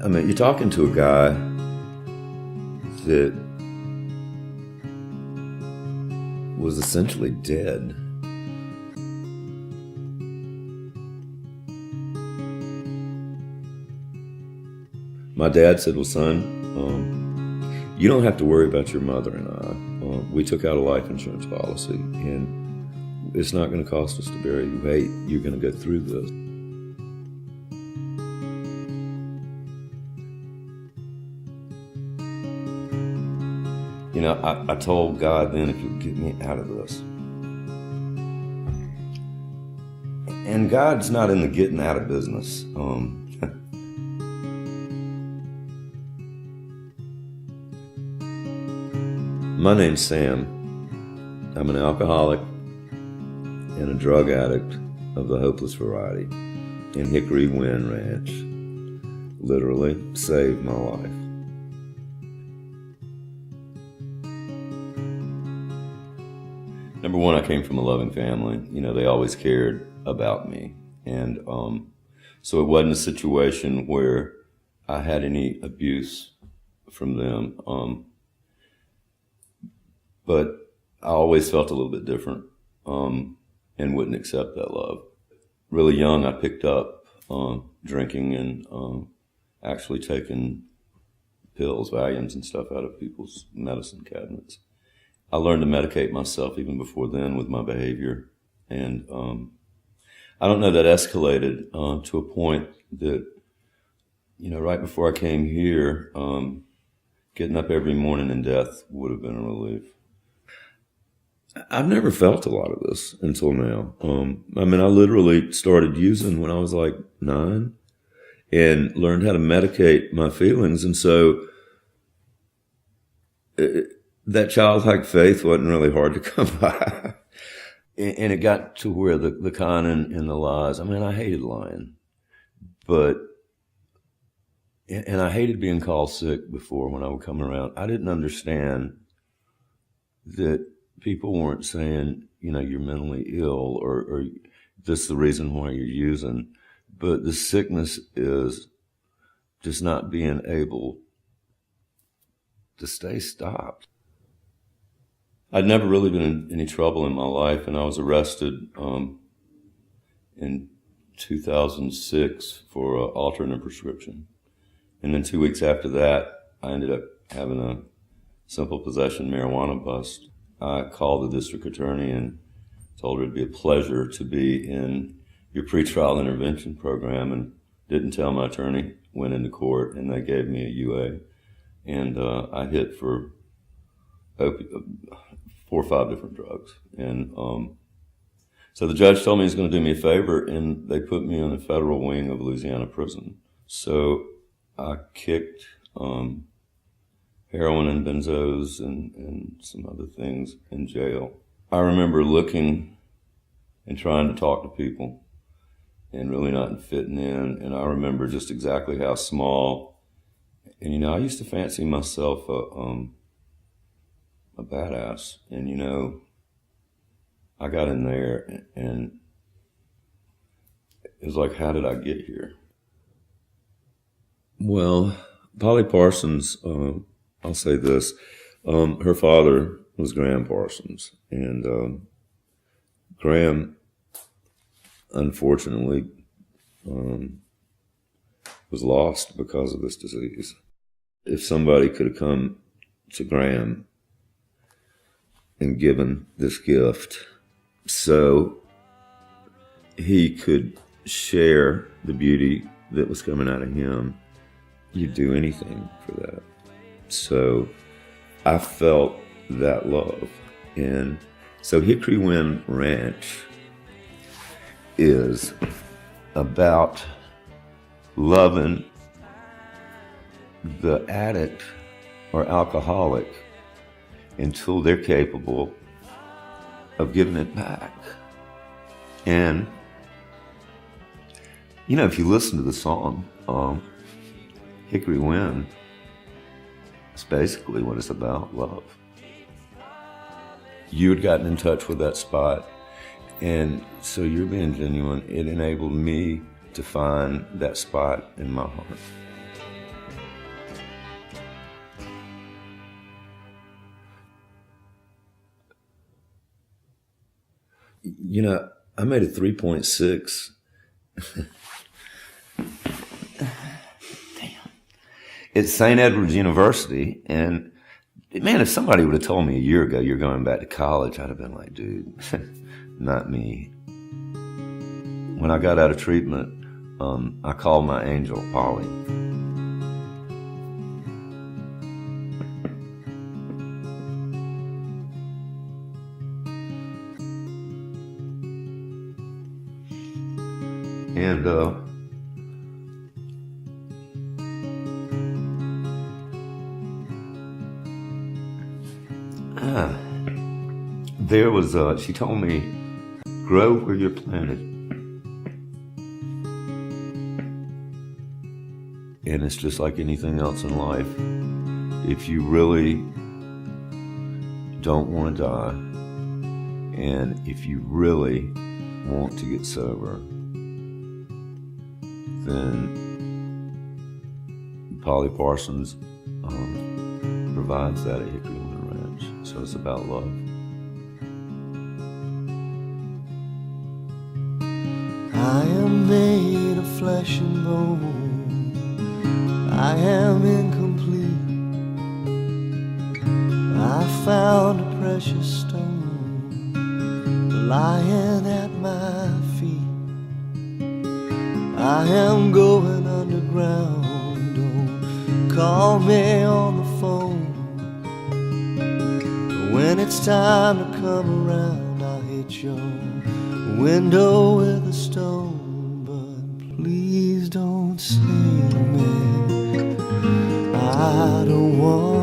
I mean, you're talking to a guy that was essentially dead. My dad said, well, son, you don't have to worry about your mother and I. We took out a life insurance policy, and it's not going to cost us to bury you. Hey, you're going to go through this. You know, I told God then, if you'll get me out of this. And God's not in the getting out of business. My name's Sam. I'm an alcoholic and a drug addict of the hopeless variety in Hickory Wind Ranch. Literally saved my life. Number one, I came from a loving family. You know, they always cared about me. And so it wasn't a situation where I had any abuse from them. But I always felt a little bit different and wouldn't accept that love. Really young, I picked up drinking and actually taking pills, Valiums and stuff out of people's medicine cabinets. I learned to medicate myself even before then with my behavior. And I don't know, that escalated to a point that, you know, right before I came here, getting up every morning in death would have been a relief. I've never felt a lot of this until now. I mean, I literally started using when I was like 9 and learned how to medicate my feelings. And so that childlike faith wasn't really hard to come by. And it got to where the con and the lies, I mean, I hated lying. And I hated being called sick before when I would come around. I didn't understand that people weren't saying, you know, you're mentally ill or this is the reason why you're using. But the sickness is just not being able to stay stopped. I'd never really been in any trouble in my life, and I was arrested in 2006 for altering a prescription. And then 2 weeks after that, I ended up having a simple possession marijuana bust. I called the district attorney and told her it'd be a pleasure to be in your pretrial intervention program, and didn't tell my attorney. Went into court, and they gave me a UA. And I hit for 4 or 5 different drugs. And so the judge told me he was going to do me a favor, and they put me in the federal wing of Louisiana prison. So I kicked heroin and benzos and some other things in jail. I remember looking and trying to talk to people and really not fitting in. And I remember just exactly how small. And, you know, I used to fancy myself a badass. And, you know, I got in there and it was like, how did I get here? Well, Polly Parsons, I'll say this. Her father was Graham Parsons. And Graham, unfortunately, was lost because of this disease. If somebody could have come to Graham and given this gift so he could share the beauty that was coming out of him, you'd do anything for that. So I felt that love. And so Hickory Wind Ranch is about loving the addict or alcoholic until they're capable of giving it back. And, you know, if you listen to the song, Hickory Wind, it's basically what it's about, love. You had gotten in touch with that spot, and so you're being genuine. It enabled me to find that spot in my heart. You know, I made a 3.6. Damn. It's St. Edward's University, and man, if somebody would have told me a year ago you're going back to college, I'd have been like, dude, not me. When I got out of treatment, I called my angel, Polly. And there was, she told me, grow where you're planted. And it's just like anything else in life. If you really don't want to die, and if you really want to get sober, then Polly Parsons provides that at Hickory Wind Ranch. So it's about love. I am made of flesh and bone. I am incomplete. I found a precious stone lying at my feet. I am going underground. Don't call me on the phone. When it's time to come around, I'll hit your window with a stone. But please don't save me. I don't want